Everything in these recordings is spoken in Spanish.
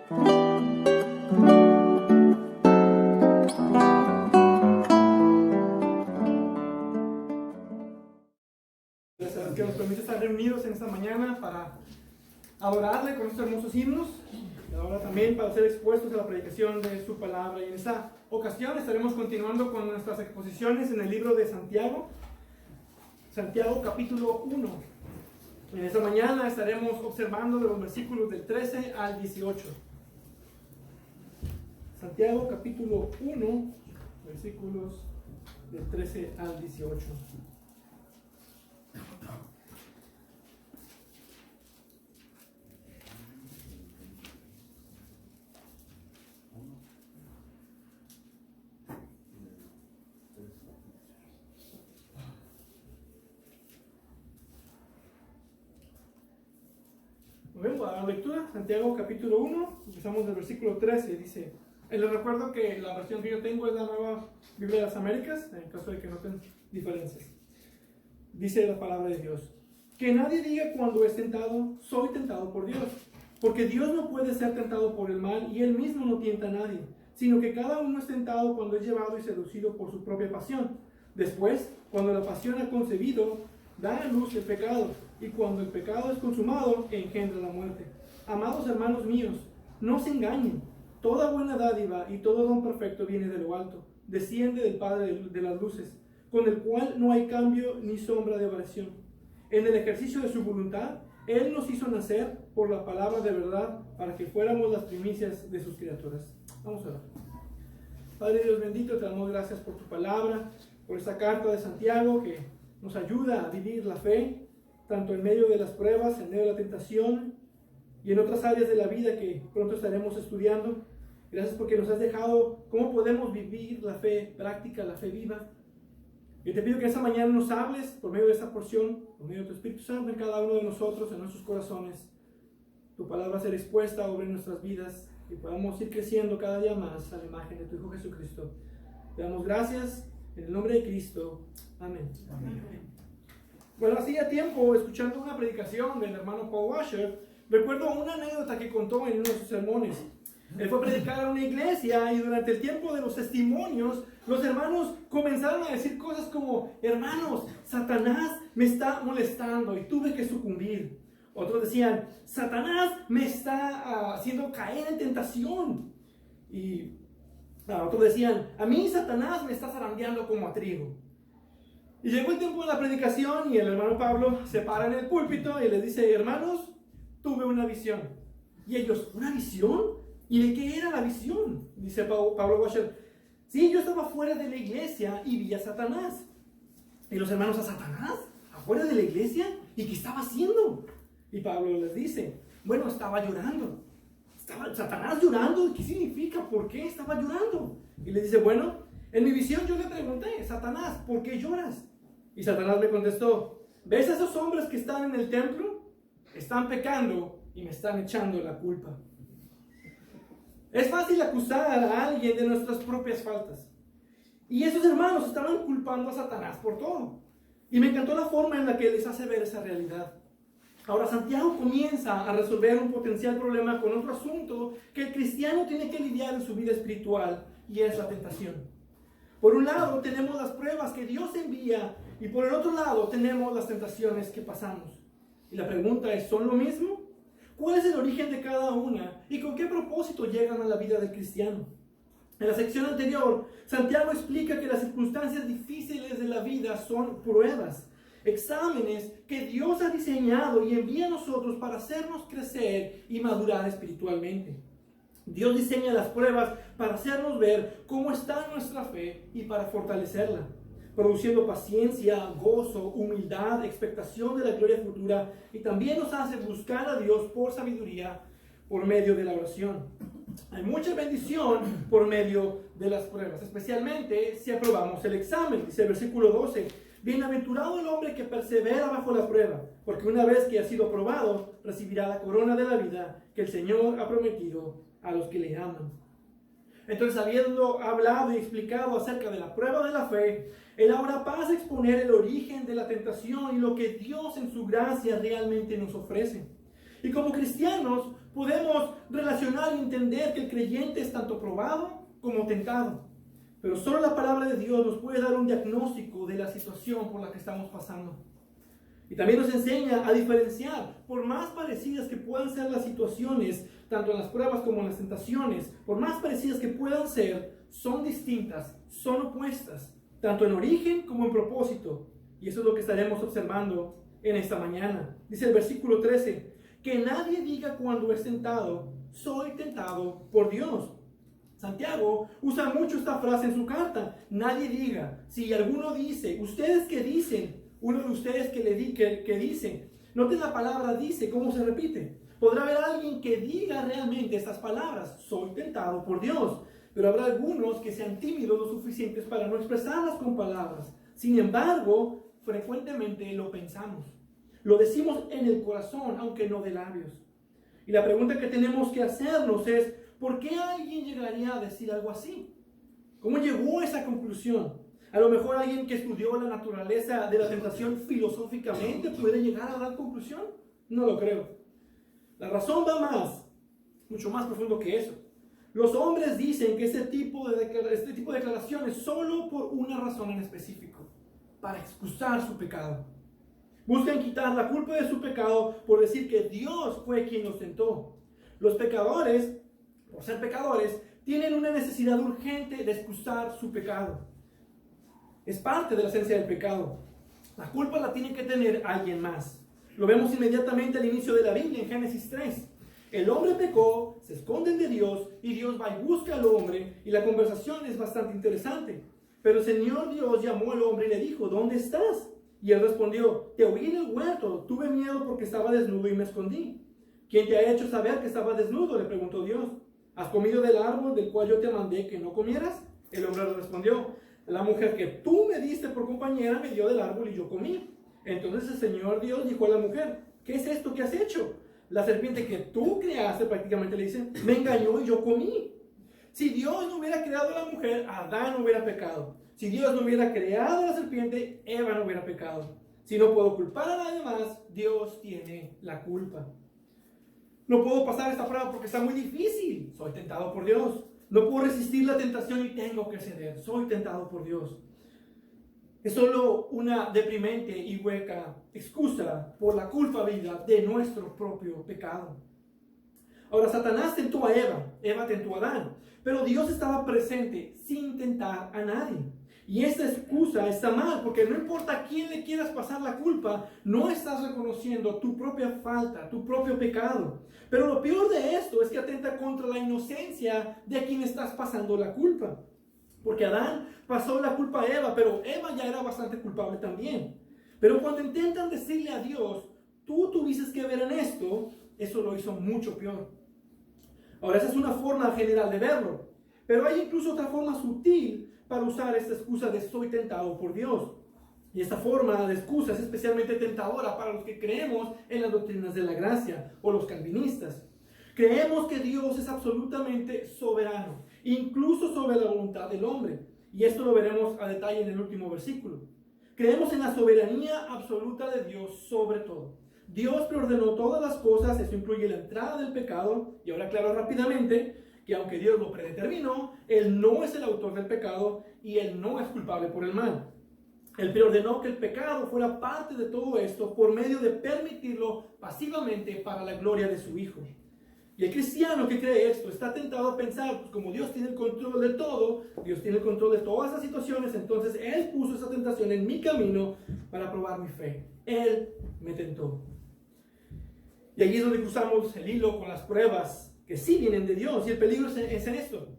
Que nos permite estar reunidos en esta mañana para adorarle con estos hermosos himnos y ahora también para ser expuestos a la predicación de su palabra. Y en esta ocasión estaremos continuando con nuestras exposiciones en el libro de Santiago, capítulo 1. En esta mañana estaremos observando de los versículos del 13 al 18. Santiago capítulo 1, versículos del 13 al 18. Volvemos a la lectura, Santiago capítulo 1, empezamos del versículo 13, dice, les recuerdo que la versión que yo tengo es la Nueva Biblia de las Américas, en caso de que noten diferencias. Dice la palabra de Dios, que nadie diga cuando es tentado, soy tentado por Dios, porque Dios no puede ser tentado por el mal y Él mismo no tienta a nadie, sino que cada uno es tentado cuando es llevado y seducido por su propia pasión. Después, cuando la pasión ha concebido, da a luz el pecado, y cuando el pecado es consumado, engendra la muerte. Amados hermanos míos, no se engañen. Toda buena dádiva y todo don perfecto viene de lo alto, desciende del Padre de las luces, con el cual no hay cambio ni sombra de variación. En el ejercicio de su voluntad, Él nos hizo nacer por la palabra de verdad, para que fuéramos las primicias de sus criaturas. Vamos a orar. Padre Dios bendito, te damos gracias por tu palabra, por esta carta de Santiago que nos ayuda a vivir la fe, tanto en medio de las pruebas, en medio de la tentación y en otras áreas de la vida que pronto estaremos estudiando. Gracias porque nos has dejado cómo podemos vivir la fe práctica, la fe viva. Y te pido que esta mañana nos hables por medio de esta porción, por medio de tu Espíritu Santo en cada uno de nosotros, en nuestros corazones. Tu palabra será expuesta sobre nuestras vidas y podamos ir creciendo cada día más a la imagen de tu Hijo Jesucristo. Te damos gracias en el nombre de Cristo. Amén. Amén. Bueno, hacía tiempo, escuchando una predicación del hermano Paul Washer, recuerdo una anécdota que contó en uno de sus sermones. Él fue a predicar a una iglesia y durante el tiempo de los testimonios, los hermanos comenzaron a decir cosas como, hermanos, Satanás me está molestando y tuve que sucumbir. Otros decían, Satanás me está haciendo caer en tentación. Y otros decían, a mí Satanás me está zarandeando como a trigo. Y llegó el tiempo de la predicación y el hermano Pablo se para en el púlpito y les dice, hermanos, tuve una visión. Y ellos, ¿una visión? ¿Y de qué era la visión? Dice Pablo Washer, sí, yo estaba fuera de la iglesia y vi a Satanás. Y los hermanos, ¿a Satanás? ¿Afuera de la iglesia? ¿Y qué estaba haciendo? Y Pablo les dice, bueno, estaba llorando. ¿Estaba Satanás llorando? ¿Qué significa? ¿Por qué estaba llorando? Y le dice, bueno, en mi visión yo le pregunté, Satanás, ¿por qué lloras? Y Satanás me contestó, ¿ves a esos hombres que están en el templo? Están pecando y me están echando la culpa. Es fácil acusar a alguien de nuestras propias faltas. Y esos hermanos estaban culpando a Satanás por todo. Y me encantó la forma en la que les hace ver esa realidad. Ahora Santiago comienza a resolver un potencial problema con otro asunto que el cristiano tiene que lidiar en su vida espiritual, y es la tentación. Por un lado tenemos las pruebas que Dios envía y por el otro lado tenemos las tentaciones que pasamos. Y la pregunta es, ¿son lo mismo? ¿Cuál es el origen de cada una y con qué propósito llegan a la vida del cristiano? En la sección anterior, Santiago explica que las circunstancias difíciles de la vida son pruebas, exámenes que Dios ha diseñado y envía a nosotros para hacernos crecer y madurar espiritualmente. Dios diseña las pruebas para hacernos ver cómo está nuestra fe y para fortalecerla, produciendo paciencia, gozo, humildad, expectación de la gloria futura, y también nos hace buscar a Dios por sabiduría por medio de la oración. Hay mucha bendición por medio de las pruebas, especialmente si aprobamos el examen. Dice el versículo 12, bienaventurado el hombre que persevera bajo la prueba, porque una vez que ha sido aprobado, recibirá la corona de la vida que el Señor ha prometido a los que le aman. Entonces, habiendo hablado y explicado acerca de la prueba de la fe, él ahora pasa a exponer el origen de la tentación y lo que Dios en su gracia realmente nos ofrece. Y como cristianos podemos relacionar recordar y entender que el creyente es tanto probado como tentado. Pero solo la palabra de Dios nos puede dar un diagnóstico de la situación por la que estamos pasando. Y también nos enseña a diferenciar, por más parecidas que puedan ser las situaciones, tanto en las pruebas como en las tentaciones, por más parecidas que puedan ser, son distintas, son opuestas, tanto en origen como en propósito. Y eso es lo que estaremos observando en esta mañana. Dice el versículo 13, que nadie diga cuando es tentado, soy tentado por Dios. Santiago usa mucho esta frase en su carta. Nadie diga. Si alguno dice, ustedes que dicen, uno de ustedes que dice, noten la palabra dice, cómo se repite. Podrá haber alguien que diga realmente estas palabras, soy tentado por Dios. Pero habrá algunos que sean tímidos lo suficientes para no expresarlas con palabras. Sin embargo, frecuentemente lo pensamos. Lo decimos en el corazón, aunque no de labios. Y la pregunta que tenemos que hacernos es, ¿por qué alguien llegaría a decir algo así? ¿Cómo llegó a esa conclusión? A lo mejor alguien que estudió la naturaleza de la tentación filosóficamente puede llegar a dar conclusión. No lo creo. La razón va mucho más profundo que eso. Los hombres dicen que este tipo de declaraciones solo por una razón en específico, para excusar su pecado. Buscan quitar la culpa de su pecado por decir que Dios fue quien los tentó. Los pecadores, por ser pecadores, tienen una necesidad urgente de excusar su pecado. Es parte de la esencia del pecado. La culpa la tiene que tener alguien más. Lo vemos inmediatamente al inicio de la Biblia, en Génesis 3. El hombre pecó, se esconden de Dios, y Dios va y busca al hombre, y la conversación es bastante interesante. Pero el Señor Dios llamó al hombre y le dijo, ¿dónde estás? Y él respondió, te oí en el huerto, tuve miedo porque estaba desnudo y me escondí. ¿Quién te ha hecho saber que estaba desnudo?, le preguntó Dios. ¿Has comido del árbol del cual yo te mandé que no comieras? El hombre le respondió, la mujer que tú me diste por compañera me dio del árbol y yo comí. Entonces el Señor Dios dijo a la mujer, ¿qué es esto que has hecho? La serpiente que tú creaste, prácticamente le dice, me engañó y yo comí. Si Dios no hubiera creado a la mujer, Adán no hubiera pecado. Si Dios no hubiera creado a la serpiente, Eva no hubiera pecado. Si no puedo culpar a nadie más, Dios tiene la culpa. No puedo pasar esta prueba porque está muy difícil. Soy tentado por Dios. No puedo resistir la tentación y tengo que ceder. Soy tentado por Dios. Es solo una deprimente y hueca excusa por la culpabilidad de nuestro propio pecado. Ahora, Satanás tentó a Eva, Eva tentó a Adán, pero Dios estaba presente sin tentar a nadie. Y esta excusa está mal, porque no importa a quién le quieras pasar la culpa, no estás reconociendo tu propia falta, tu propio pecado. Pero lo peor de esto es que atenta contra la inocencia de quien estás pasando la culpa. Porque Adán pasó la culpa a Eva, pero Eva ya era bastante culpable también. Pero cuando intentan decirle a Dios, tú tuviste que ver en esto, eso lo hizo mucho peor. Ahora, esa es una forma general de verlo. Pero hay incluso otra forma sutil para usar esta excusa de soy tentado por Dios. Y esta forma de excusa es especialmente tentadora para los que creemos en las doctrinas de la gracia o los calvinistas. Creemos que Dios es absolutamente soberano, incluso sobre la voluntad del hombre. Y esto lo veremos a detalle en el último versículo. Creemos en la soberanía absoluta de Dios sobre todo. Dios preordenó todas las cosas, esto incluye la entrada del pecado, y ahora aclaro rápidamente que aunque Dios lo predeterminó, Él no es el autor del pecado y Él no es culpable por el mal. Él preordenó que el pecado fuera parte de todo esto por medio de permitirlo pasivamente para la gloria de su Hijo. Y el cristiano que cree esto está tentado a pensar, pues como Dios tiene el control de todo, Dios tiene el control de todas las situaciones, entonces Él puso esa tentación en mi camino para probar mi fe. Él me tentó. Y allí es donde cruzamos el hilo con las pruebas que sí vienen de Dios. Y el peligro es en esto.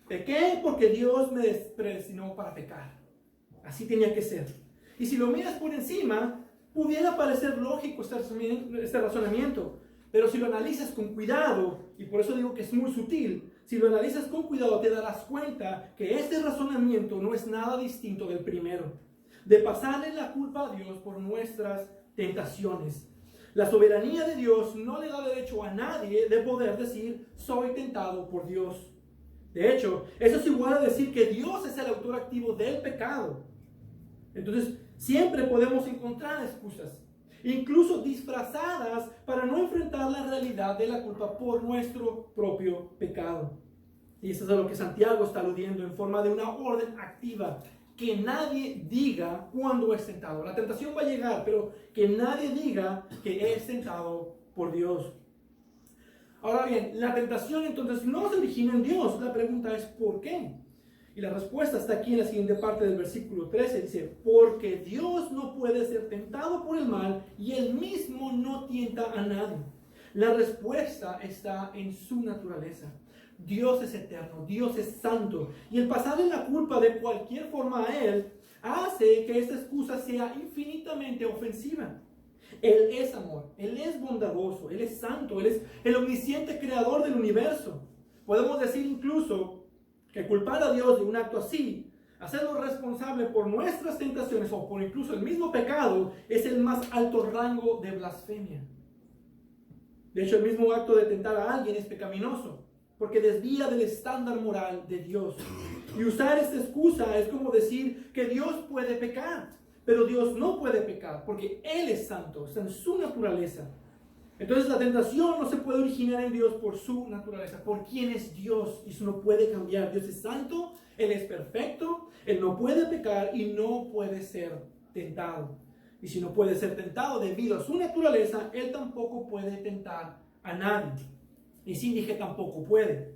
Pequé porque Dios me predestinó para pecar. Así tenía que ser. Y si lo miras por encima, pudiera parecer lógico este razonamiento. Pero si lo analizas con cuidado, y por eso digo que es muy sutil, si lo analizas con cuidado te darás cuenta que este razonamiento no es nada distinto del primero. De pasarle la culpa a Dios por nuestras tentaciones. La soberanía de Dios no le da derecho a nadie de poder decir, soy tentado por Dios. De hecho, eso es igual a decir que Dios es el autor activo del pecado. Entonces, siempre podemos encontrar excusas. incluso disfrazadas para no enfrentar la realidad de la culpa por nuestro propio pecado. Y eso es a lo que Santiago está aludiendo en forma de una orden activa. Que nadie diga cuándo es tentado. La tentación va a llegar, pero que nadie diga que es tentado por Dios. Ahora bien, la tentación entonces no se origina en Dios. La pregunta es ¿por qué? Y la respuesta está aquí en la siguiente parte del versículo 13. Dice, porque Dios no puede ser tentado por el mal y Él mismo no tienta a nadie. La respuesta está en su naturaleza. Dios es eterno, Dios es santo, y el pasarle la culpa de cualquier forma a Él hace que esta excusa sea infinitamente ofensiva. Él es amor, Él es bondadoso, Él es santo, Él es el omnisciente creador del universo. Podemos decir incluso que culpar a Dios de un acto así, hacerlo responsable por nuestras tentaciones o por incluso el mismo pecado, es el más alto rango de blasfemia. De hecho, el mismo acto de tentar a alguien es pecaminoso, porque desvía del estándar moral de Dios. Y usar esta excusa es como decir que Dios puede pecar, pero Dios no puede pecar, porque Él es santo, está en su naturaleza. Entonces la tentación no se puede originar en Dios por su naturaleza, por quién es Dios, y eso no puede cambiar. Dios es santo, Él es perfecto, Él no puede pecar y no puede ser tentado. Y si no puede ser tentado debido a su naturaleza, Él tampoco puede tentar a nadie. Y sí dije tampoco puede.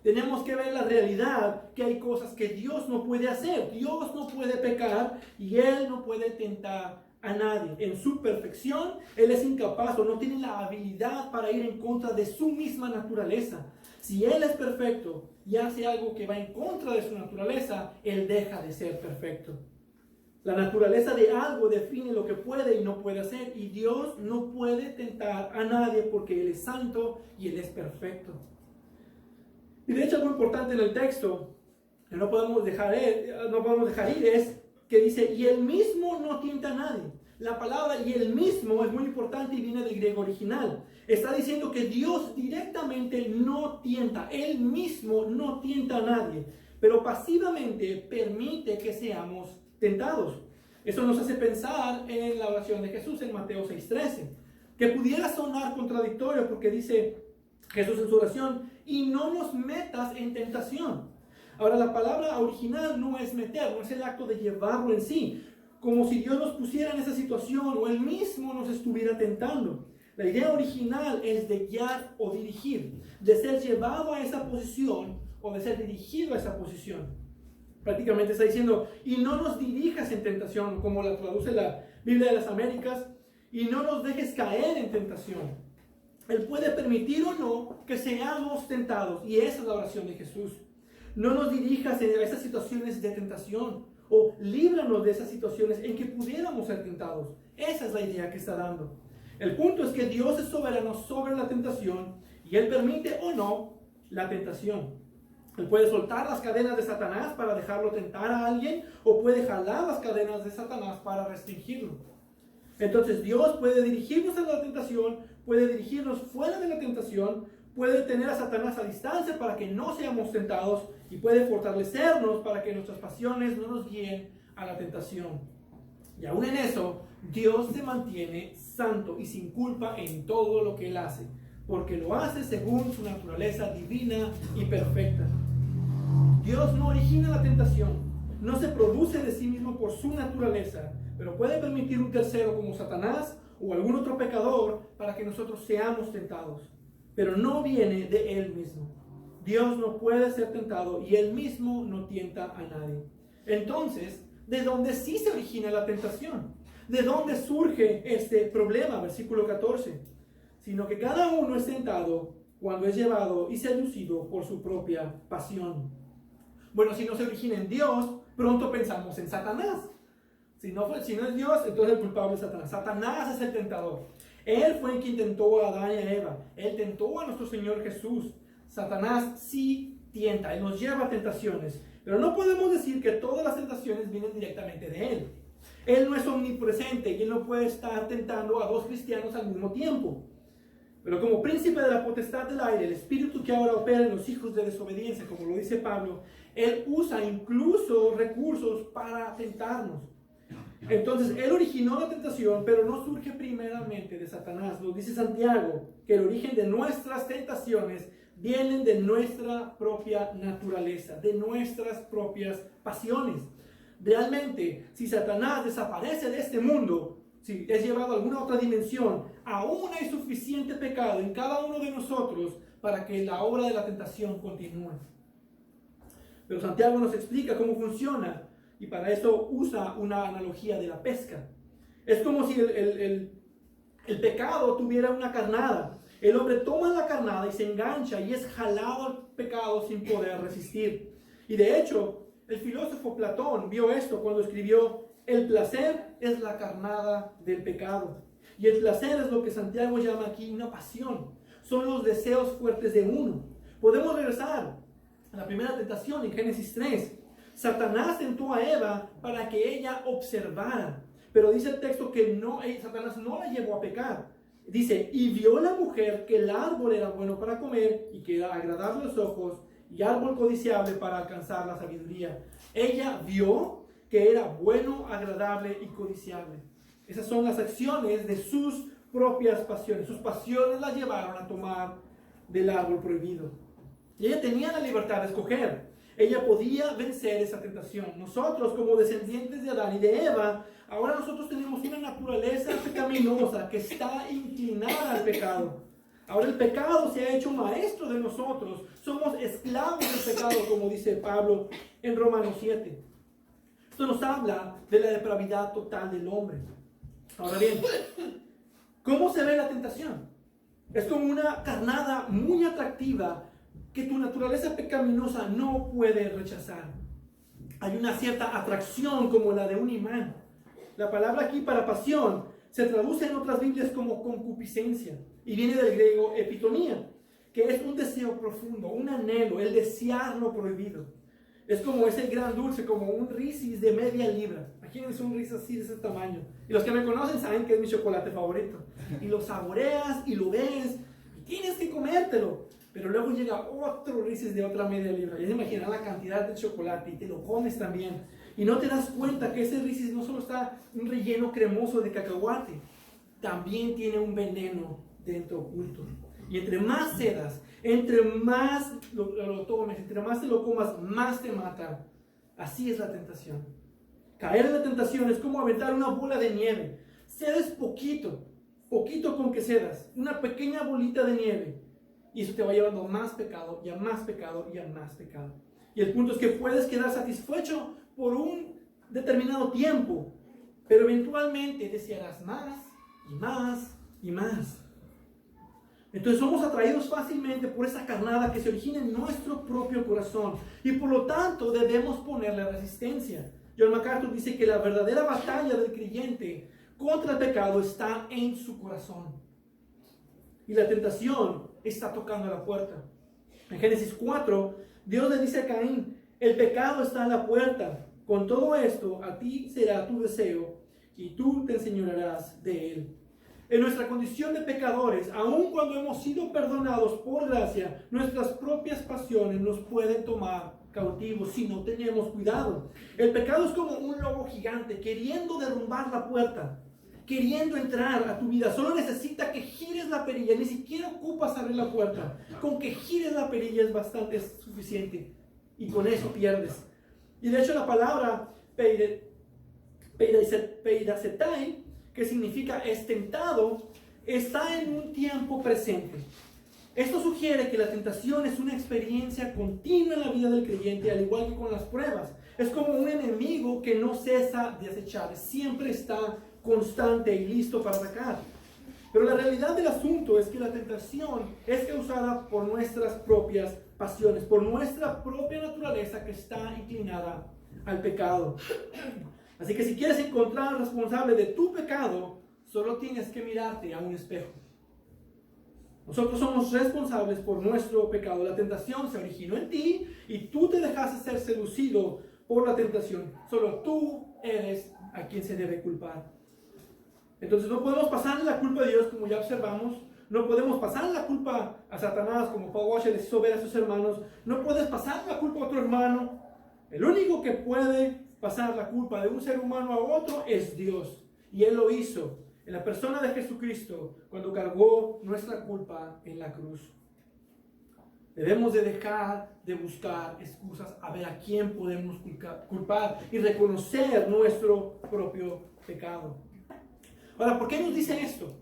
Tenemos que ver la realidad que hay cosas que Dios no puede hacer. Dios no puede pecar y Él no puede tentar a nadie. En su perfección, Él es incapaz o no tiene la habilidad para ir en contra de su misma naturaleza. Si Él es perfecto y hace algo que va en contra de su naturaleza, Él deja de ser perfecto. La naturaleza de algo define lo que puede y no puede hacer, y Dios no puede tentar a nadie porque Él es santo y Él es perfecto. Y de hecho algo importante en el texto que no podemos dejar ir es que dice, y Él mismo no tienta a nadie. La palabra y Él mismo es muy importante y viene del griego original. Está diciendo que Dios directamente no tienta, Él mismo no tienta a nadie, pero pasivamente permite que seamos tentados. Eso nos hace pensar en la oración de Jesús en Mateo 6:13, que pudiera sonar contradictorio porque dice Jesús en su oración, y no nos metas en tentación. Ahora la palabra original no es meter, no es el acto de llevarlo en sí, como si Dios nos pusiera en esa situación o Él mismo nos estuviera tentando. La idea original es de guiar o dirigir, de ser llevado a esa posición o de ser dirigido a esa posición. Prácticamente está diciendo, y no nos dirijas en tentación, como la traduce la Biblia de las Américas, y no nos dejes caer en tentación. Él puede permitir o no que seamos tentados, y esa es la oración de Jesús. No nos dirijas en esas situaciones de tentación, o líbranos de esas situaciones en que pudiéramos ser tentados. Esa es la idea que está dando. El punto es que Dios es soberano sobre la tentación, y Él permite o no la tentación. Él puede soltar las cadenas de Satanás para dejarlo tentar a alguien, o puede jalar las cadenas de Satanás para restringirlo. Entonces Dios puede dirigirnos a la tentación, puede dirigirnos fuera de la tentación, puede tener a Satanás a distancia para que no seamos tentados, y puede fortalecernos para que nuestras pasiones no nos guíen a la tentación. Y aún en eso, Dios se mantiene santo y sin culpa en todo lo que Él hace, porque lo hace según su naturaleza divina y perfecta. Dios no origina la tentación, no se produce de sí mismo por su naturaleza, pero puede permitir un tercero como Satanás o algún otro pecador para que nosotros seamos tentados, pero no viene de Él mismo. Dios no puede ser tentado y Él mismo no tienta a nadie. Entonces, ¿de dónde sí se origina la tentación? ¿De dónde surge este problema? Versículo 14. Sino que cada uno es tentado cuando es llevado y seducido por su propia pasión. Bueno, si no se origina en Dios, pronto pensamos en Satanás. Si no es Dios, entonces el culpable es Satanás. Satanás es el tentador. Él fue quien tentó a Adán y a Eva. Él tentó a nuestro Señor Jesús. Satanás sí tienta, Él nos lleva a tentaciones. Pero no podemos decir que todas las tentaciones vienen directamente de Él. Él no es omnipresente y Él no puede estar tentando a dos cristianos al mismo tiempo. Pero como príncipe de la potestad del aire, el espíritu que ahora opera en los hijos de desobediencia, como lo dice Pablo, Él usa incluso recursos para tentarnos. Entonces, él originó la tentación, pero no surge primeramente de Satanás. Nos dice Santiago que el origen de nuestras tentaciones vienen de nuestra propia naturaleza, de nuestras propias pasiones. Realmente, si Satanás desaparece de este mundo, si es llevado a alguna otra dimensión, aún hay suficiente pecado en cada uno de nosotros para que la obra de la tentación continúe. Pero Santiago nos explica cómo funciona, y para eso usa una analogía de la pesca. Es como si el pecado tuviera una carnada. El hombre toma la carnada y se engancha y es jalado al pecado sin poder resistir. Y de hecho, el filósofo Platón vio esto cuando escribió: el placer es la carnada del pecado. Y el placer es lo que Santiago llama aquí una pasión. Son los deseos fuertes de uno. Podemos regresar a la primera tentación en Génesis 3. Satanás tentó a Eva para que ella observara. Pero dice el texto que Satanás no la llevó a pecar. Dice: y vio la mujer que el árbol era bueno para comer y que era agradable a los ojos y árbol codiciable para alcanzar la sabiduría. Ella vio que era bueno, agradable y codiciable. Esas son las acciones de sus propias pasiones. Sus pasiones la llevaron a tomar del árbol prohibido. Y ella tenía la libertad de escoger. Ella podía vencer esa tentación. Nosotros, como descendientes de Adán y de Eva, ahora nosotros tenemos una naturaleza pecaminosa que está inclinada al pecado. Ahora el pecado se ha hecho maestro de nosotros. Somos esclavos del pecado, como dice Pablo en Romanos 7. Esto nos habla de la depravidad total del hombre. Ahora bien, ¿cómo se ve la tentación? Es como una carnada muy atractiva que tu naturaleza pecaminosa no puede rechazar. Hay una cierta atracción como la de un imán. La palabra aquí para pasión se traduce en otras Biblias como concupiscencia y viene del griego epitonía, que es un deseo profundo, un anhelo, el desear lo prohibido. Es como ese gran dulce, como un Reese's de media libra. Imagínense un Reese's así de ese tamaño. Y los que me conocen saben que es mi chocolate favorito. Y lo saboreas y lo ves y tienes que comértelo. Pero luego llega otro Reese's de otra media libra. Ya se imaginan la cantidad de chocolate y te lo comes también. Y no te das cuenta que ese Reese's no solo está un relleno cremoso de cacahuate, también tiene un veneno dentro oculto. Y entre más sedas, entre más lo tomes, entre más te lo comas, más te mata. Así es la tentación. Caer en la tentación es como aventar una bola de nieve. Cedes poquito, poquito con que cedas, una pequeña bolita de nieve. Y eso te va llevando más pecado, y a más pecado, y a más pecado. Y el punto es que puedes quedar satisfecho por un determinado tiempo, pero eventualmente desearás más, y más, y más. Entonces somos atraídos fácilmente por esa carnada que se origina en nuestro propio corazón. Y por lo tanto debemos ponerle resistencia. John MacArthur dice que la verdadera batalla del creyente contra el pecado está en su corazón. Y la tentación está tocando a la puerta. En Génesis 4, Dios le dice a Caín: el pecado está a la puerta. Con todo esto, a ti será tu deseo y tú te enseñorearás de él. En nuestra condición de pecadores, aun cuando hemos sido perdonados por gracia, nuestras propias pasiones nos pueden tomar cautivos si no tenemos cuidado. El pecado es como un lobo gigante queriendo derrumbar la puerta, queriendo entrar a tu vida. Solo necesita que gires la perilla, ni siquiera ocupas abrir la puerta. Con que gires la perilla es suficiente, y con eso pierdes. Y de hecho la palabra peiracetai, que significa es tentado, está en un tiempo presente. Esto sugiere que la tentación es una experiencia continua en la vida del creyente, al igual que con las pruebas. Es como un enemigo que no cesa de acechar, siempre está constante y listo para atacar. Pero la realidad del asunto es que la tentación es causada por nuestras propias pasiones, por nuestra propia naturaleza que está inclinada al pecado. Así que si quieres encontrar al responsable de tu pecado, solo tienes que mirarte a un espejo. Nosotros somos responsables por nuestro pecado. La tentación se originó en ti y tú te dejaste ser seducido por la tentación. Solo tú eres a quien se debe culpar. Entonces no podemos pasarle la culpa a Dios, como ya observamos. No podemos pasar la culpa a Satanás, como Paul Washer les hizo ver a sus hermanos. No puedes pasar la culpa a otro hermano. El único que puede pasar la culpa de un ser humano a otro es Dios. Y Él lo hizo en la persona de Jesucristo cuando cargó nuestra culpa en la cruz. Debemos de dejar de buscar excusas a ver a quién podemos culpar y reconocer nuestro propio pecado. Ahora, ¿por qué nos dice esto?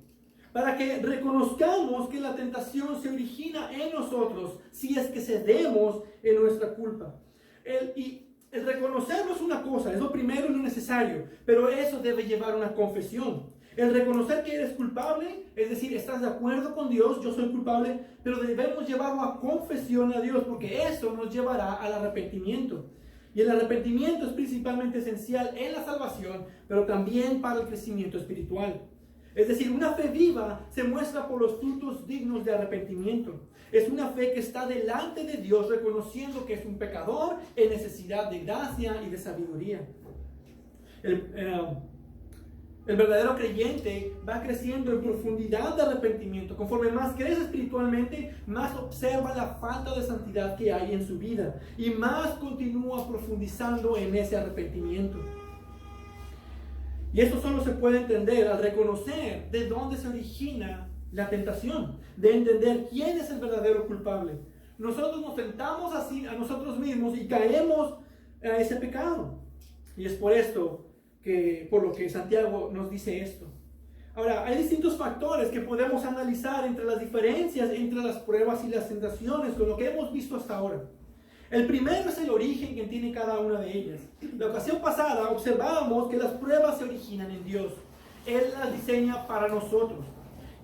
Para que reconozcamos que la tentación se origina en nosotros si es que cedemos en nuestra culpa. El reconocerlo es una cosa, es lo primero y lo necesario, pero eso debe llevar a una confesión. El reconocer que eres culpable, es decir, estás de acuerdo con Dios, yo soy culpable, pero debemos llevarlo a confesión a Dios, porque eso nos llevará al arrepentimiento. Y el arrepentimiento es principalmente esencial en la salvación, pero también para el crecimiento espiritual. Es decir, una fe viva se muestra por los frutos dignos de arrepentimiento. Es una fe que está delante de Dios reconociendo que es un pecador en necesidad de gracia y de sabiduría. El verdadero creyente va creciendo en profundidad de arrepentimiento. Conforme más crece espiritualmente, más observa la falta de santidad que hay en su vida y más continúa profundizando en ese arrepentimiento. Y esto solo se puede entender al reconocer de dónde se origina la tentación, de entender quién es el verdadero culpable. Nosotros nos tentamos así a nosotros mismos y caemos a ese pecado. Y es por esto por lo que Santiago nos dice esto. Ahora, hay distintos factores que podemos analizar entre las diferencias entre las pruebas y las tentaciones con lo que hemos visto hasta ahora. El primero es el origen que tiene cada una de ellas. La ocasión pasada observábamos que las pruebas se originan en Dios. Él las diseña para nosotros.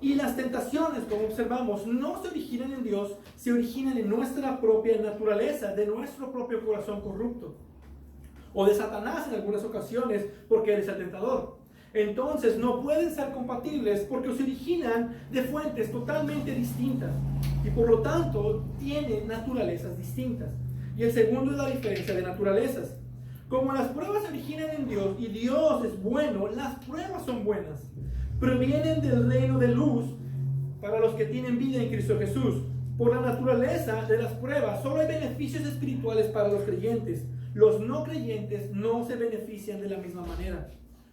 Y las tentaciones, como observamos, no se originan en Dios, se originan en nuestra propia naturaleza, de nuestro propio corazón corrupto. O de Satanás en algunas ocasiones, porque Él es el tentador. Entonces no pueden ser compatibles porque se originan de fuentes totalmente distintas y por lo tanto tienen naturalezas distintas. Y el segundo es la diferencia de naturalezas. Como las pruebas se originan en Dios y Dios es bueno, las pruebas son buenas. Provienen del reino de luz para los que tienen vida en Cristo Jesús. Por la naturaleza de las pruebas solo hay beneficios espirituales para los creyentes. Los no creyentes no se benefician de la misma manera.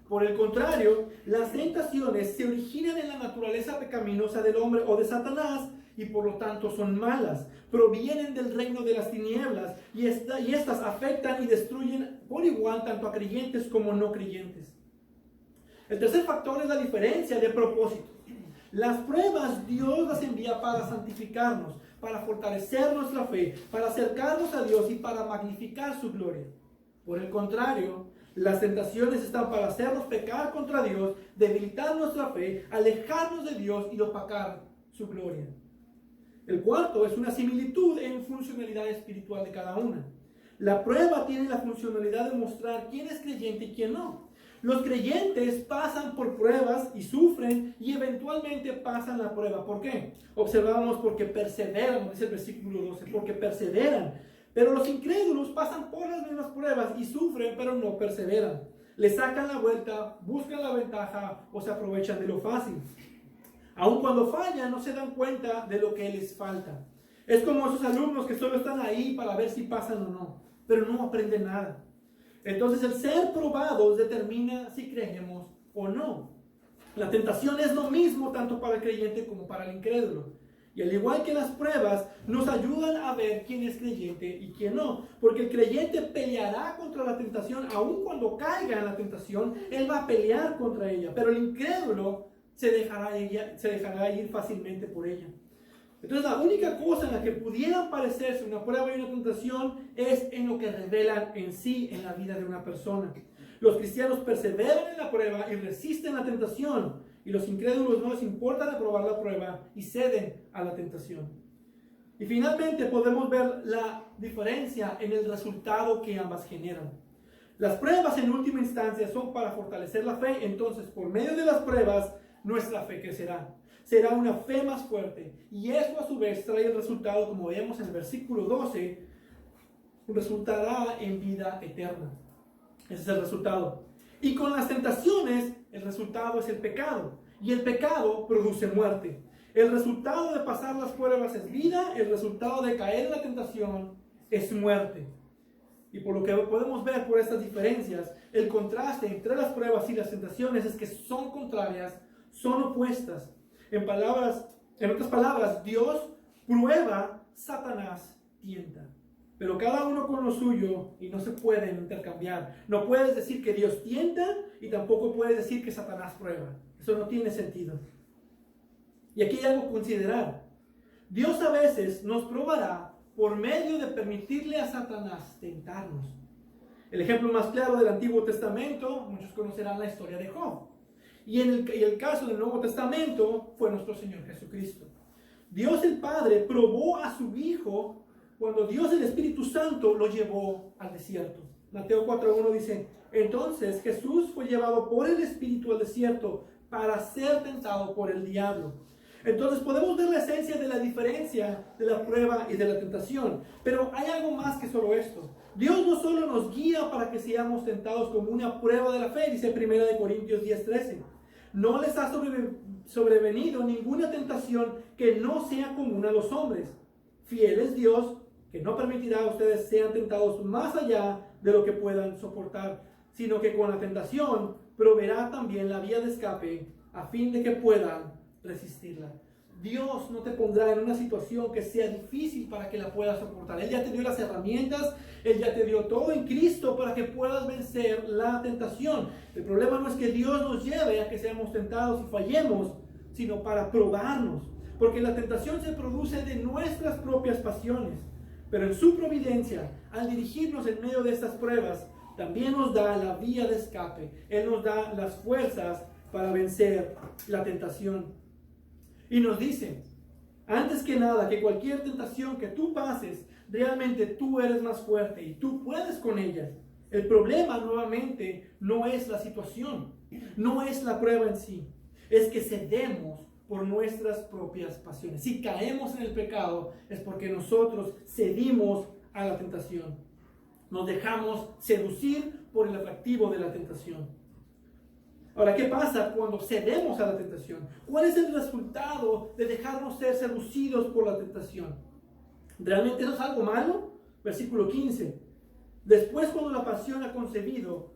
Por el contrario, las tentaciones se originan en la naturaleza pecaminosa del hombre o de Satanás y por lo tanto son malas. Provienen del reino de las tinieblas y estas afectan y destruyen por igual tanto a creyentes como no creyentes. El tercer factor es la diferencia de propósito. Las pruebas Dios las envía para santificarnos, para fortalecer nuestra fe, para acercarnos a Dios y para magnificar su gloria. Por el contrario, las tentaciones están para hacernos pecar contra Dios, debilitar nuestra fe, alejarnos de Dios y opacar su gloria. El cuarto es una similitud en funcionalidad espiritual de cada una. La prueba tiene la funcionalidad de mostrar quién es creyente y quién no. Los creyentes pasan por pruebas y sufren y eventualmente pasan la prueba. ¿Por qué? Observamos porque perseveran, dice el versículo 12, porque perseveran. Pero los incrédulos pasan por las mismas pruebas y sufren, pero no perseveran. Le sacan la vuelta, buscan la ventaja o se aprovechan de lo fácil. Aun cuando fallan, no se dan cuenta de lo que les falta. Es como esos alumnos que solo están ahí para ver si pasan o no, pero no aprenden nada. Entonces el ser probados determina si creemos o no. La tentación es lo mismo tanto para el creyente como para el incrédulo. Y al igual que las pruebas, nos ayudan a ver quién es creyente y quién no. Porque el creyente peleará contra la tentación, aun cuando caiga en la tentación, él va a pelear contra ella. Pero el incrédulo se dejará ir fácilmente por ella. Entonces la única cosa en la que pudieran parecerse una prueba y una tentación es en lo que revelan en sí en la vida de una persona. Los cristianos perseveran en la prueba y resisten la tentación, y los incrédulos no les importa reprobar la prueba y ceden a la tentación. Y finalmente podemos ver la diferencia en el resultado que ambas generan. Las pruebas en última instancia son para fortalecer la fe, entonces por medio de las pruebas nuestra fe crecerá. Será una fe más fuerte y eso a su vez trae el resultado, como vemos en el versículo 12, resultará en vida eterna. Ese es el resultado. Y con las tentaciones, el resultado es el pecado. Y el pecado produce muerte. El resultado de pasar las pruebas es vida, el resultado de caer en la tentación es muerte. Y por lo que podemos ver por estas diferencias, el contraste entre las pruebas y las tentaciones es que son contrarias, son opuestas. En otras palabras, Dios prueba, Satanás tienta. Pero cada uno con lo suyo y no se pueden intercambiar. No puedes decir que Dios tienta y tampoco puedes decir que Satanás prueba. Eso no tiene sentido. Y aquí hay algo a considerar. Dios a veces nos probará por medio de permitirle a Satanás tentarnos. El ejemplo más claro del Antiguo Testamento, muchos conocerán la historia de Job. Y el caso del Nuevo Testamento fue nuestro Señor Jesucristo. Dios el Padre probó a su Hijo cuando Dios el Espíritu Santo lo llevó al desierto. Mateo 4:1 dice, entonces Jesús fue llevado por el Espíritu al desierto para ser tentado por el diablo. Entonces podemos ver la esencia de la diferencia de la prueba y de la tentación. Pero hay algo más que solo esto. Dios no solo nos guía para que seamos tentados como una prueba de la fe, dice 1 Corintios 10:13. No les ha sobrevenido ninguna tentación que no sea común a los hombres. Fiel es Dios, que no permitirá a ustedes sean tentados más allá de lo que puedan soportar, sino que con la tentación proveerá también la vía de escape a fin de que puedan resistirla. Dios no te pondrá en una situación que sea difícil para que la puedas soportar. Él ya te dio las herramientas, Él ya te dio todo en Cristo para que puedas vencer la tentación. El problema no es que Dios nos lleve a que seamos tentados y fallemos, sino para probarnos. Porque la tentación se produce de nuestras propias pasiones. Pero en su providencia, al dirigirnos en medio de estas pruebas, también nos da la vía de escape. Él nos da las fuerzas para vencer la tentación. Y nos dice, antes que nada, que cualquier tentación que tú pases, realmente tú eres más fuerte y tú puedes con ella. El problema nuevamente no es la situación, no es la prueba en sí, es que cedemos por nuestras propias pasiones. Si caemos en el pecado es porque nosotros cedimos a la tentación. Nos dejamos seducir por el atractivo de la tentación. Ahora, ¿qué pasa cuando cedemos a la tentación? ¿Cuál es el resultado de dejarnos ser seducidos por la tentación? ¿Realmente eso es algo malo? Versículo 15. Después, cuando la pasión ha concebido,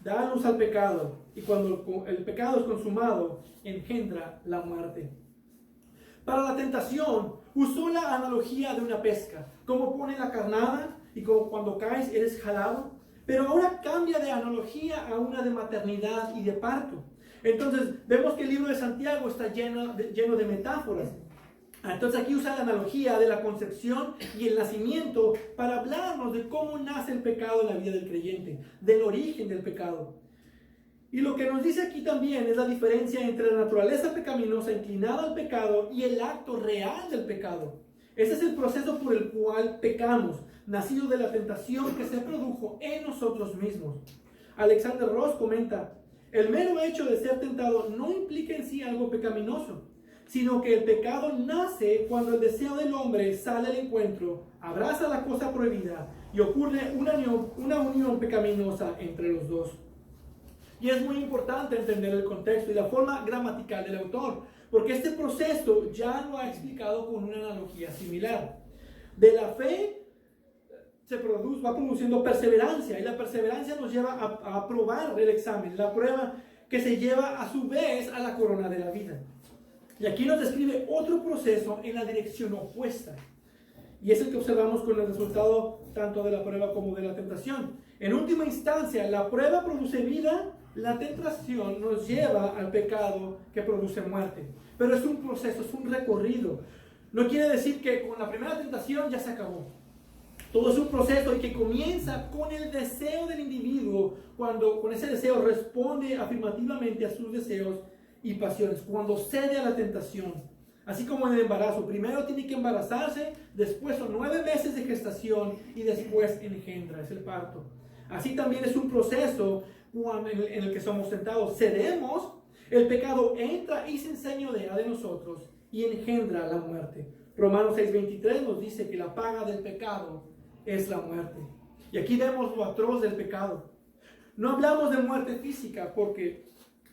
da luz al pecado, y cuando el pecado es consumado, engendra la muerte. Para la tentación, usó la analogía de una pesca, como pone la carnada, y como cuando caes eres jalado. Pero ahora cambia de analogía a una de maternidad y de parto. Entonces, vemos que el libro de Santiago está lleno de metáforas. Entonces, aquí usa la analogía de la concepción y el nacimiento para hablarnos de cómo nace el pecado en la vida del creyente, del origen del pecado. Y lo que nos dice aquí también es la diferencia entre la naturaleza pecaminosa inclinada al pecado y el acto real del pecado. Ese es el proceso por el cual pecamos, nacido de la tentación que se produjo en nosotros mismos. Alexander Ross comenta, el mero hecho de ser tentado no implica en sí algo pecaminoso, sino que el pecado nace cuando el deseo del hombre sale al encuentro, abraza la cosa prohibida y ocurre una unión pecaminosa entre los dos. Y es muy importante entender el contexto y la forma gramatical del autor, porque este proceso ya lo ha explicado con una analogía similar. De la fe va produciendo perseverancia, y la perseverancia nos lleva a aprobar el examen, la prueba que se lleva a su vez a la corona de la vida. Y aquí nos describe otro proceso en la dirección opuesta, y es el que observamos con el resultado tanto de la prueba como de la tentación. En última instancia, la prueba produce vida, la tentación nos lleva al pecado que produce muerte. Pero es un proceso, es un recorrido. No quiere decir que con la primera tentación ya se acabó. Todo es un proceso y que comienza con el deseo del individuo, cuando con ese deseo responde afirmativamente a sus deseos y pasiones, cuando cede a la tentación. Así como en el embarazo, primero tiene que embarazarse, después son 9 meses de gestación y después engendra, es el parto. Así también es un proceso en el que somos tentados, cedemos, el pecado entra y se enseñorea de nosotros y engendra la muerte. Romanos 6:23 nos dice que la paga del pecado es la muerte. Y aquí vemos lo atroz del pecado. No hablamos de muerte física porque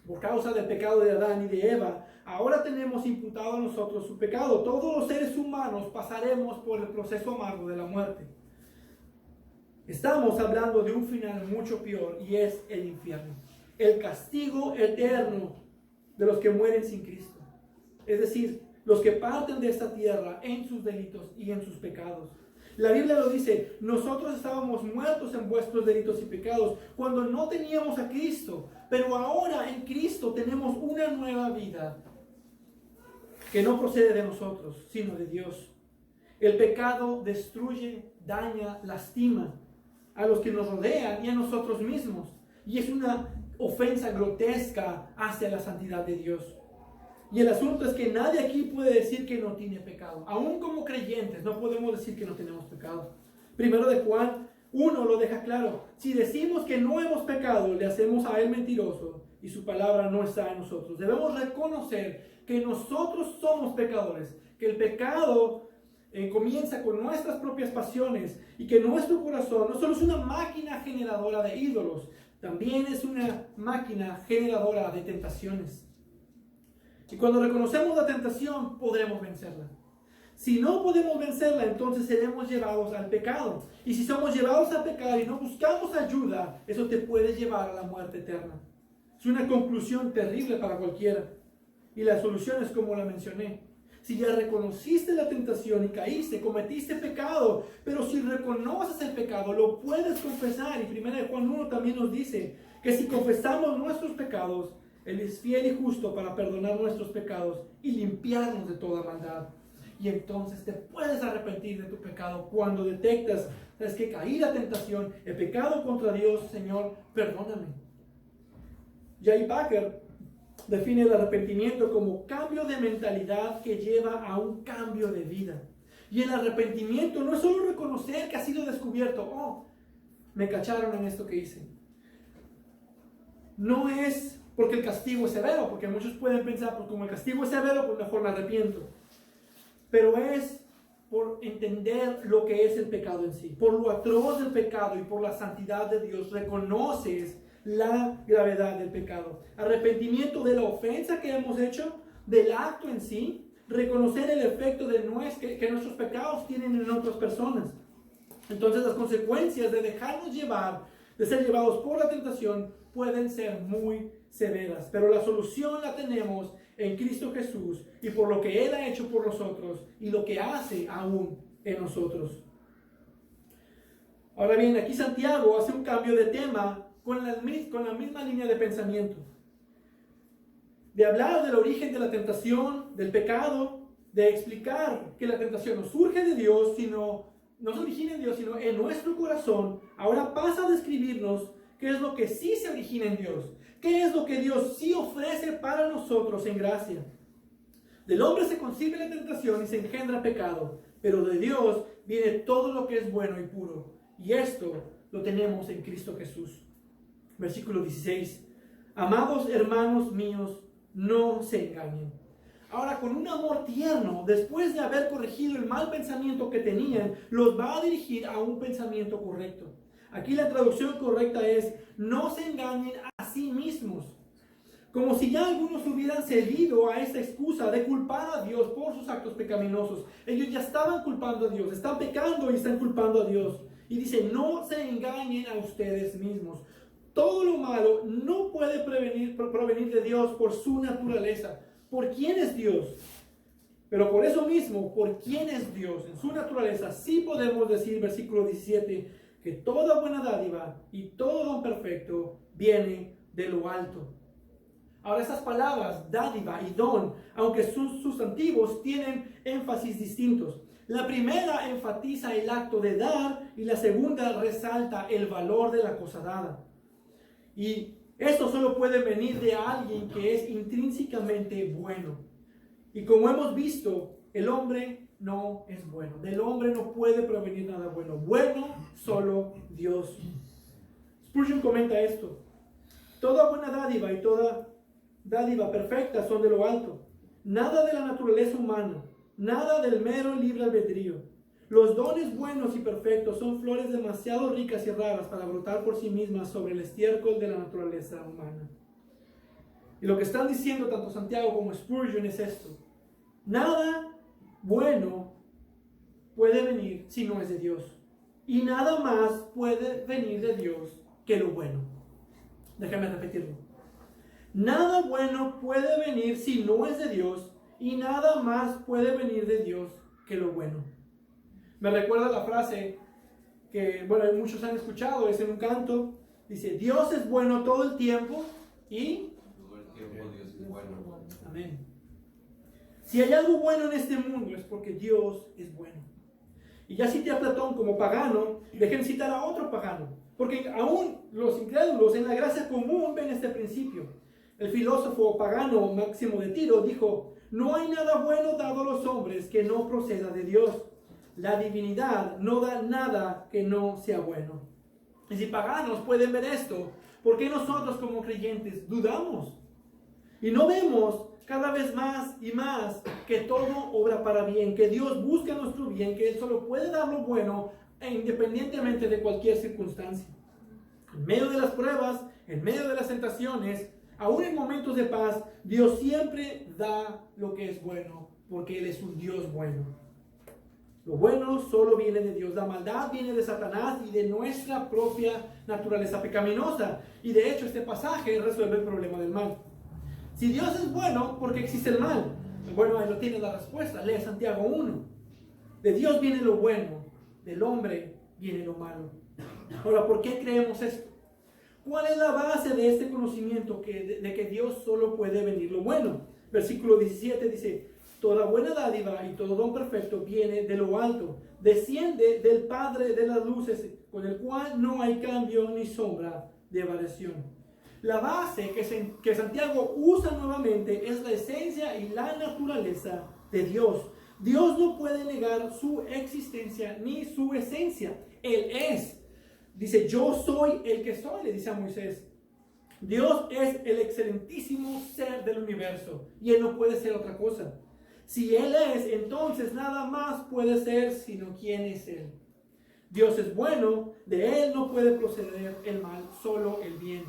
por causa del pecado de Adán y de Eva, ahora tenemos imputado a nosotros su pecado. Todos los seres humanos pasaremos por el proceso amargo de la muerte. Estamos hablando de un final mucho peor y es el infierno. El castigo eterno de los que mueren sin Cristo. Es decir, los que parten de esta tierra en sus delitos y en sus pecados. La Biblia lo dice, nosotros estábamos muertos en vuestros delitos y pecados cuando no teníamos a Cristo, pero ahora en Cristo tenemos una nueva vida que no procede de nosotros, sino de Dios. El pecado destruye, daña, lastima a los que nos rodean y a nosotros mismos, y es una ofensa grotesca hacia la santidad de Dios. Y el asunto es que nadie aquí puede decir que no tiene pecado. Aún como creyentes no podemos decir que no tenemos pecado. Primero de Juan 1 lo deja claro. Si decimos que no hemos pecado, le hacemos a él mentiroso y su palabra no está en nosotros. Debemos reconocer que nosotros somos pecadores, que el pecado comienza con nuestras propias pasiones y que nuestro corazón no solo es una máquina generadora de ídolos, también es una máquina generadora de tentaciones. Y cuando reconocemos la tentación, podremos vencerla. Si no podemos vencerla, entonces seremos llevados al pecado. Y si somos llevados al pecado y no buscamos ayuda, eso te puede llevar a la muerte eterna. Es una conclusión terrible para cualquiera. Y la solución es como la mencioné. Si ya reconociste la tentación y caíste, cometiste pecado, pero si reconoces el pecado, lo puedes confesar. Y 1 Juan 1 también nos dice que si confesamos nuestros pecados, Él es fiel y justo para perdonar nuestros pecados y limpiarnos de toda maldad. Y entonces te puedes arrepentir de tu pecado cuando detectas, sabes que caí la tentación, he pecado contra Dios, Señor, perdóname. J. Packer define el arrepentimiento como cambio de mentalidad que lleva a un cambio de vida. Y el arrepentimiento no es solo reconocer que ha sido descubierto, oh, me cacharon en esto que hice. No es porque el castigo es severo, porque muchos pueden pensar, pues como el castigo es severo, pues mejor me arrepiento. Pero es por entender lo que es el pecado en sí. Por lo atroz del pecado y por la santidad de Dios, reconoces la gravedad del pecado. Arrepentimiento de la ofensa que hemos hecho, del acto en sí, reconocer el efecto de que nuestros pecados tienen en otras personas. Entonces las consecuencias de dejarnos llevar, de ser llevados por la tentación, pueden ser muy severas, pero la solución la tenemos en Cristo Jesús y por lo que Él ha hecho por nosotros y lo que hace aún en nosotros. Ahora bien, aquí Santiago hace un cambio de tema con la misma línea de pensamiento. De hablar del origen de la tentación, del pecado, de explicar que la tentación no surge de Dios, no se origina en Dios, sino en nuestro corazón. Ahora pasa a describirnos qué es lo que sí se origina en Dios. ¿Qué es lo que Dios sí ofrece para nosotros en gracia? Del hombre se concibe la tentación y se engendra pecado, pero de Dios viene todo lo que es bueno y puro. Y esto lo tenemos en Cristo Jesús. Versículo 16. Amados hermanos míos, no se engañen. Ahora, con un amor tierno, después de haber corregido el mal pensamiento que tenían, los va a dirigir a un pensamiento correcto. Aquí la traducción correcta es, no se engañen a sí mismos. Como si ya algunos hubieran cedido a esta excusa de culpar a Dios por sus actos pecaminosos. Ellos ya estaban culpando a Dios, están pecando y están culpando a Dios. Y dice, no se engañen a ustedes mismos. Todo lo malo no puede provenir de Dios por su naturaleza. ¿Por quién es Dios? Pero por eso mismo, por quién es Dios, en su naturaleza, sí podemos decir, versículo 17, que toda buena dádiva y todo don perfecto viene de lo alto. Ahora, esas palabras, dádiva y don, aunque son sustantivos, tienen énfasis distintos. La primera enfatiza el acto de dar y la segunda resalta el valor de la cosa dada. Y esto solo puede venir de alguien que es intrínsecamente bueno. Y como hemos visto, el hombre no es bueno. Del hombre no puede provenir nada bueno. Bueno, solo Dios. Spurgeon comenta esto. Toda buena dádiva y toda dádiva perfecta son de lo alto. Nada de la naturaleza humana, nada del mero libre albedrío. Los dones buenos y perfectos son flores demasiado ricas y raras para brotar por sí mismas sobre el estiércol de la naturaleza humana. Y lo que están diciendo tanto Santiago como Spurgeon es esto. Nada bueno puede venir si no es de Dios. y nada más puede venir de Dios que lo bueno. Déjame repetirlo. Nada bueno puede venir si no es de Dios, y nada más puede venir de Dios que lo bueno. Me recuerda la frase que, bueno, muchos han escuchado, es en un canto. Dice, Dios es bueno todo el tiempo y... Todo el tiempo Dios es bueno. Amén. Si hay algo bueno en este mundo es porque Dios es bueno. Y ya cité a Platón como pagano, dejen citar a otro pagano, porque aún los incrédulos en la gracia común ven este principio. El filósofo pagano Máximo de Tiro dijo, no hay nada bueno dado a los hombres que no proceda de Dios. La divinidad no da nada que no sea bueno. Y si paganos pueden ver esto, ¿por qué nosotros como creyentes dudamos? Y no vemos cada vez más y más que todo obra para bien, que Dios busca nuestro bien, que Él solo puede dar lo bueno independientemente de cualquier circunstancia. En medio de las pruebas, en medio de las tentaciones, aún en momentos de paz, Dios siempre da lo que es bueno, porque Él es un Dios bueno. Lo bueno solo viene de Dios, la maldad viene de Satanás y de nuestra propia naturaleza pecaminosa. Y de hecho este pasaje resuelve el problema del mal. Si Dios es bueno, ¿por qué existe el mal? Bueno, ahí lo tiene la respuesta. Lee Santiago 1. De Dios viene lo bueno, del hombre viene lo malo. Ahora, ¿por qué creemos esto? ¿Cuál es la base de este conocimiento de que Dios solo puede venir lo bueno? Versículo 17 dice, toda buena dádiva y todo don perfecto viene de lo alto, desciende del Padre de las luces, con el cual no hay cambio ni sombra de variación. La base que Santiago usa nuevamente es la esencia y la naturaleza de Dios. Dios no puede negar su existencia ni su esencia. Él es. Dice, yo soy el que soy, le dice a Moisés. Dios es el excelentísimo ser del universo y Él no puede ser otra cosa. Si Él es, entonces nada más puede ser sino quién es Él. Dios es bueno, de Él no puede proceder el mal, solo el bien.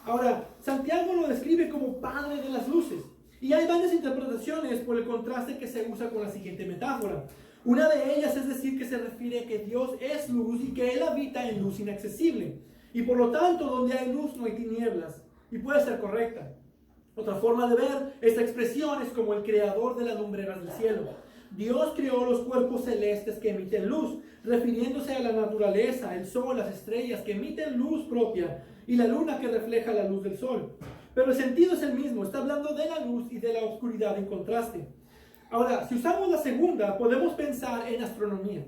Ahora, Santiago lo describe como Padre de las luces. Y hay varias interpretaciones por el contraste que se usa con la siguiente metáfora. Una de ellas es decir que se refiere a que Dios es luz y que Él habita en luz inaccesible. Y por lo tanto, donde hay luz no hay tinieblas. Y puede ser correcta. Otra forma de ver esta expresión es como el creador de las lumbreras del cielo. Dios creó los cuerpos celestes que emiten luz, refiriéndose a la naturaleza, el sol, las estrellas que emiten luz propia y la luna que refleja la luz del sol. Pero el sentido es el mismo, está hablando de la luz y de la oscuridad en contraste. Ahora, si usamos la segunda, podemos pensar en astronomía.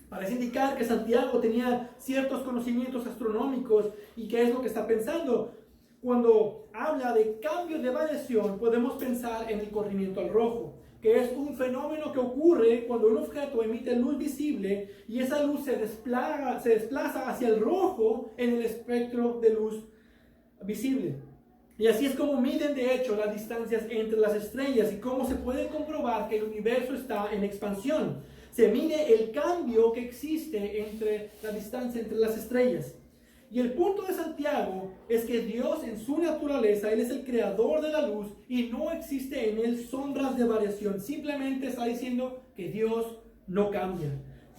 Parece indicar que Santiago tenía ciertos conocimientos astronómicos y qué es lo que está pensando. Cuando habla de cambio de variación, podemos pensar en el corrimiento al rojo, que es un fenómeno que ocurre cuando un objeto emite luz visible y esa luz se desplaza hacia el rojo en el espectro de luz visible. Y así es como miden de hecho las distancias entre las estrellas y cómo se puede comprobar que el universo está en expansión. Se mide el cambio que existe entre la distancia entre las estrellas. Y el punto de Santiago es que Dios en su naturaleza, Él es el creador de la luz y no existe en Él sombras de variación. Simplemente está diciendo que Dios no cambia.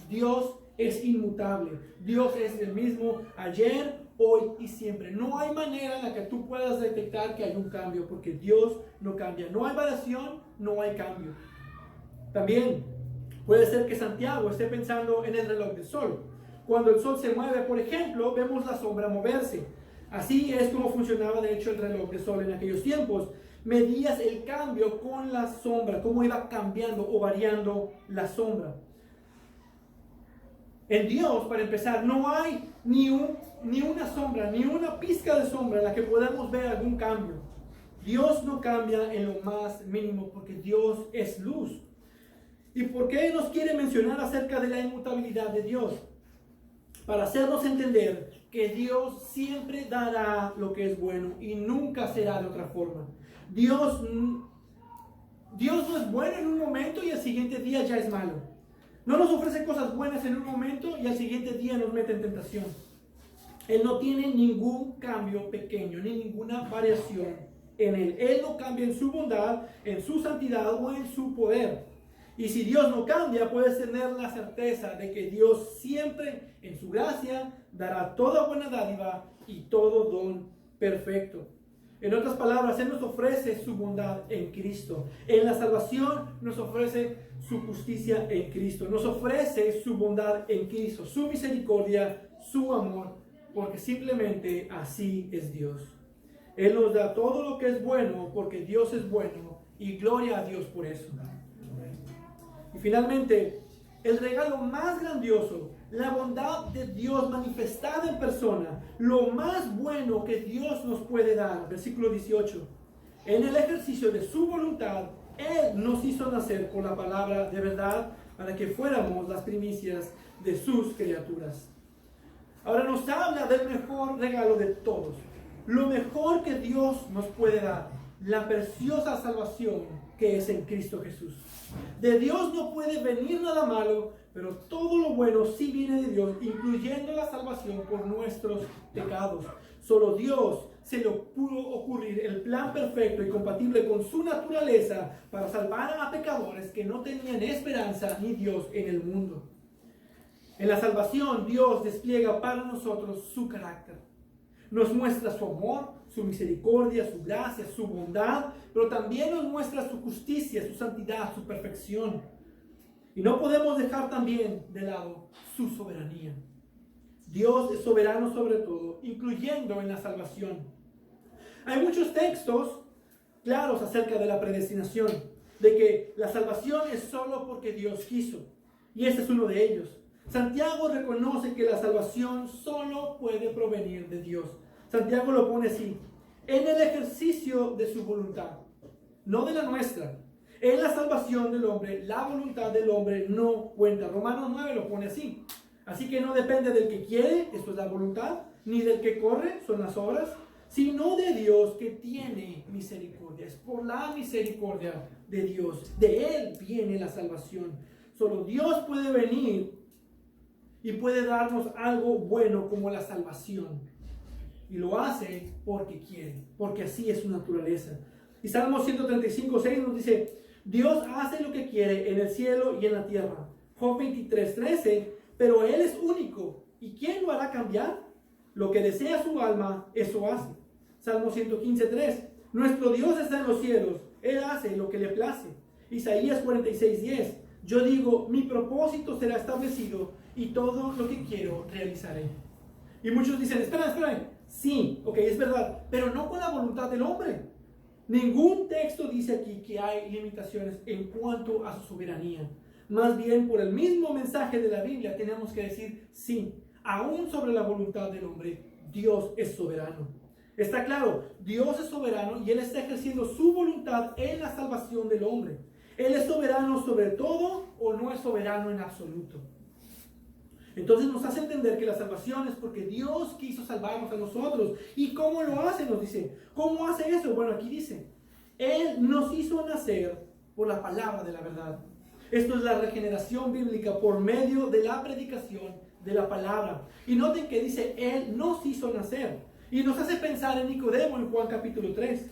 Dios es inmutable. Dios es el mismo ayer, hoy y siempre. No hay manera en la que tú puedas detectar que hay un cambio porque Dios no cambia. No hay variación, no hay cambio. También puede ser que Santiago esté pensando en el reloj del sol. Cuando el sol se mueve, por ejemplo, vemos la sombra moverse. Así es como funcionaba de hecho el reloj de sol en aquellos tiempos. Medías el cambio con la sombra, cómo iba cambiando o variando la sombra. En Dios, para empezar, no hay ni una sombra, ni una pizca de sombra en la que podamos ver algún cambio. Dios no cambia en lo más mínimo porque Dios es luz. ¿Y por qué nos quiere mencionar acerca de la inmutabilidad de Dios? Para hacernos entender que Dios siempre dará lo que es bueno y nunca será de otra forma. Dios no es bueno en un momento y al siguiente día ya es malo. No nos ofrece cosas buenas en un momento y al siguiente día nos mete en tentación. Él no tiene ningún cambio pequeño, ni ninguna variación en Él. Él no cambia en su bondad, en su santidad o en su poder. Y si Dios no cambia, puedes tener la certeza de que Dios siempre en su gracia dará toda buena dádiva y todo don perfecto. En otras palabras, Él nos ofrece su bondad en Cristo. En la salvación nos ofrece su justicia en Cristo. Nos ofrece su bondad en Cristo, su misericordia, su amor, porque simplemente así es Dios. Él nos da todo lo que es bueno porque Dios es bueno y gloria a Dios por eso. Y finalmente, el regalo más grandioso, la bondad de Dios manifestada en persona, lo más bueno que Dios nos puede dar. Versículo 18. En el ejercicio de su voluntad, Él nos hizo nacer por la palabra de verdad para que fuéramos las primicias de sus criaturas. Ahora nos habla del mejor regalo de todos. Lo mejor que Dios nos puede dar, la preciosa salvación que es en Cristo Jesús. De Dios no puede venir nada malo, pero todo lo bueno sí viene de Dios, incluyendo la salvación por nuestros pecados. Solo Dios se le pudo ocurrir el plan perfecto y compatible con su naturaleza para salvar a pecadores que no tenían esperanza ni Dios en el mundo. En la salvación, Dios despliega para nosotros su carácter. Nos muestra su amor, su misericordia, su gracia, su bondad, pero también nos muestra su justicia, su santidad, su perfección. Y no podemos dejar también de lado su soberanía. Dios es soberano sobre todo, incluyendo en la salvación. Hay muchos textos claros acerca de la predestinación, de que la salvación es solo porque Dios quiso. Y este es uno de ellos. Santiago reconoce que la salvación solo puede provenir de Dios. Santiago lo pone así: en el ejercicio de su voluntad, no de la nuestra. En la salvación del hombre, la voluntad del hombre no cuenta. Romanos 9 lo pone así. Así que no depende del que quiere, esto es la voluntad, ni del que corre, son las obras, sino de Dios que tiene misericordia. Es por la misericordia de Dios. De Él viene la salvación. Solo Dios puede venir y puede darnos algo bueno como la salvación. Y lo hace porque quiere, porque así es su naturaleza. Y Salmo 135:6 nos dice: Dios hace lo que quiere en el cielo y en la tierra. Job 23:13, pero Él es único, ¿y quién lo hará cambiar? Lo que desea su alma, eso hace. Salmo 115:3, nuestro Dios está en los cielos, Él hace lo que le place. Isaías 46:10, yo digo, mi propósito será establecido y todo lo que quiero realizaré. Y muchos dicen, espera, sí, ok, es verdad, pero no con la voluntad del hombre. Ningún texto dice aquí que hay limitaciones en cuanto a su soberanía. Más bien, por el mismo mensaje de la Biblia, tenemos que decir sí, aún sobre la voluntad del hombre, Dios es soberano. Está claro, Dios es soberano y Él está ejerciendo su voluntad en la salvación del hombre. ¿Él es soberano sobre todo o no es soberano en absoluto? Entonces nos hace entender que la salvación es porque Dios quiso salvarnos a nosotros. ¿Y cómo lo hace? Nos dice. ¿Cómo hace eso? Bueno, aquí dice, Él nos hizo nacer por la palabra de la verdad. Esto es la regeneración bíblica por medio de la predicación de la palabra. Y noten que dice, Él nos hizo nacer. Y nos hace pensar en Nicodemo en Juan capítulo 3.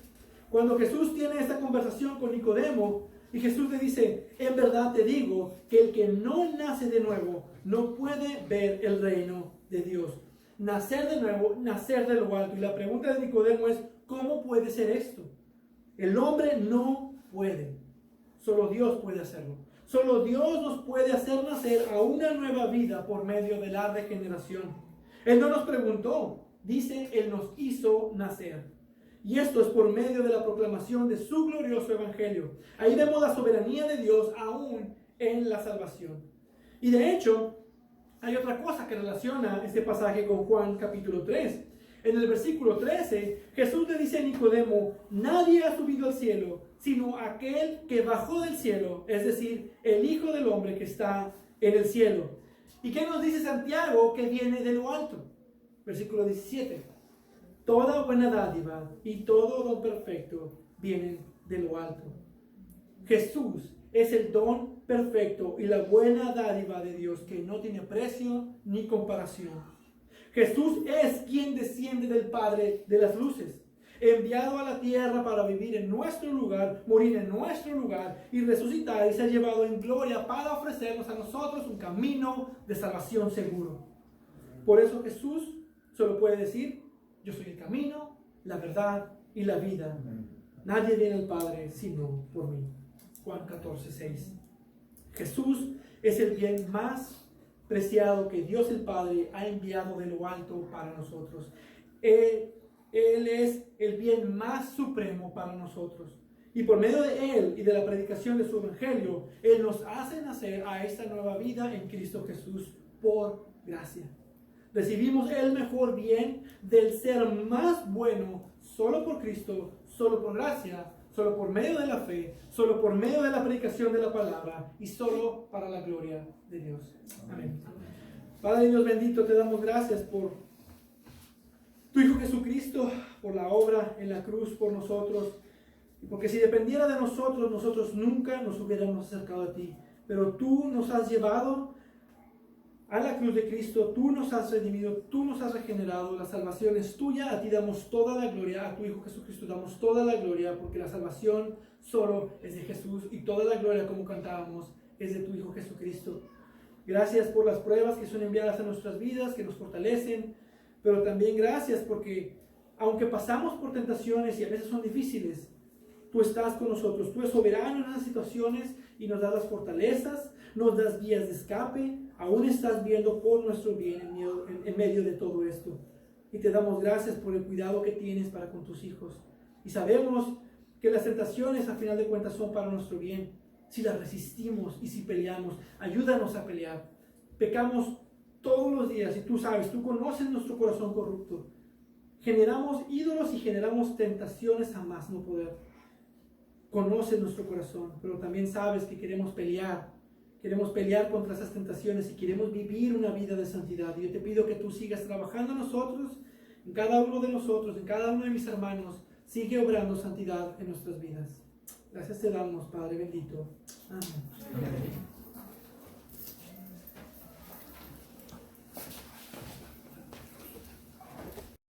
Cuando Jesús tiene esta conversación con Nicodemo, y Jesús le dice, en verdad te digo que el que no nace de nuevo no puede ver el reino de Dios. Nacer de nuevo, nacer de lo alto. Y la pregunta de Nicodemo es, ¿cómo puede ser esto? El hombre no puede. Solo Dios puede hacerlo. Solo Dios nos puede hacer nacer a una nueva vida por medio de la regeneración. Él no nos preguntó, dice, Él nos hizo nacer. Y esto es por medio de la proclamación de su glorioso evangelio. Ahí vemos la soberanía de Dios aún en la salvación. Y de hecho, hay otra cosa que relaciona este pasaje con Juan capítulo 3. En el versículo 13, Jesús le dice a Nicodemo, nadie ha subido al cielo, sino aquel que bajó del cielo, es decir, el Hijo del Hombre que está en el cielo. ¿Y qué nos dice Santiago que viene de lo alto? Versículo 17. Toda buena dádiva y todo don perfecto vienen de lo alto. Jesús es el don perfecto y la buena dádiva de Dios que no tiene precio ni comparación. Jesús es quien desciende del Padre de las luces. enviado a la tierra para vivir en nuestro lugar, morir en nuestro lugar y resucitar y ser llevado en gloria para ofrecernos a nosotros un camino de salvación seguro. Por eso Jesús solo puede decir: yo soy el camino, la verdad y la vida. Nadie viene al Padre sino por mí. Juan 14:6. Jesús es el bien más preciado que Dios el Padre ha enviado de lo alto para nosotros. Él es el bien más supremo para nosotros. Y por medio de Él y de la predicación de su Evangelio, Él nos hace nacer a esta nueva vida en Cristo Jesús por gracia. Recibimos el mejor bien del ser más bueno solo por Cristo, solo por gracia, solo por medio de la fe, solo por medio de la predicación de la palabra y solo para la gloria de Dios. Amén. Padre Dios bendito, te damos gracias por tu Hijo Jesucristo, por la obra en la cruz por nosotros, y porque si dependiera de nosotros, nosotros nunca nos hubiéramos acercado a ti. Pero tú nos has llevado a la cruz de Cristo, tú nos has redimido, tú nos has regenerado, la salvación es tuya, a ti damos toda la gloria, a tu Hijo Jesucristo damos toda la gloria, porque la salvación solo es de Jesús y toda la gloria, como cantábamos, es de tu Hijo Jesucristo. Gracias por las pruebas que son enviadas a nuestras vidas, que nos fortalecen, pero también gracias porque aunque pasamos por tentaciones y a veces son difíciles, tú estás con nosotros, tú eres soberano en esas situaciones y nos das las fortalezas, nos das vías de escape, aún estás viendo por nuestro bien en medio de todo esto. Y te damos gracias por el cuidado que tienes para con tus hijos. Y sabemos que las tentaciones a final de cuentas son para nuestro bien. Si las resistimos y si peleamos, ayúdanos a pelear. Pecamos todos los días y tú sabes, tú conoces nuestro corazón corrupto. Generamos ídolos y generamos tentaciones a más no poder. Conoces nuestro corazón, pero también sabes que queremos pelear contra esas tentaciones y queremos vivir una vida de santidad. Y yo te pido que tú sigas trabajando en nosotros, en cada uno de nosotros, en cada uno de mis hermanos. Sigue obrando santidad en nuestras vidas. Gracias te damos, Padre bendito. Amén.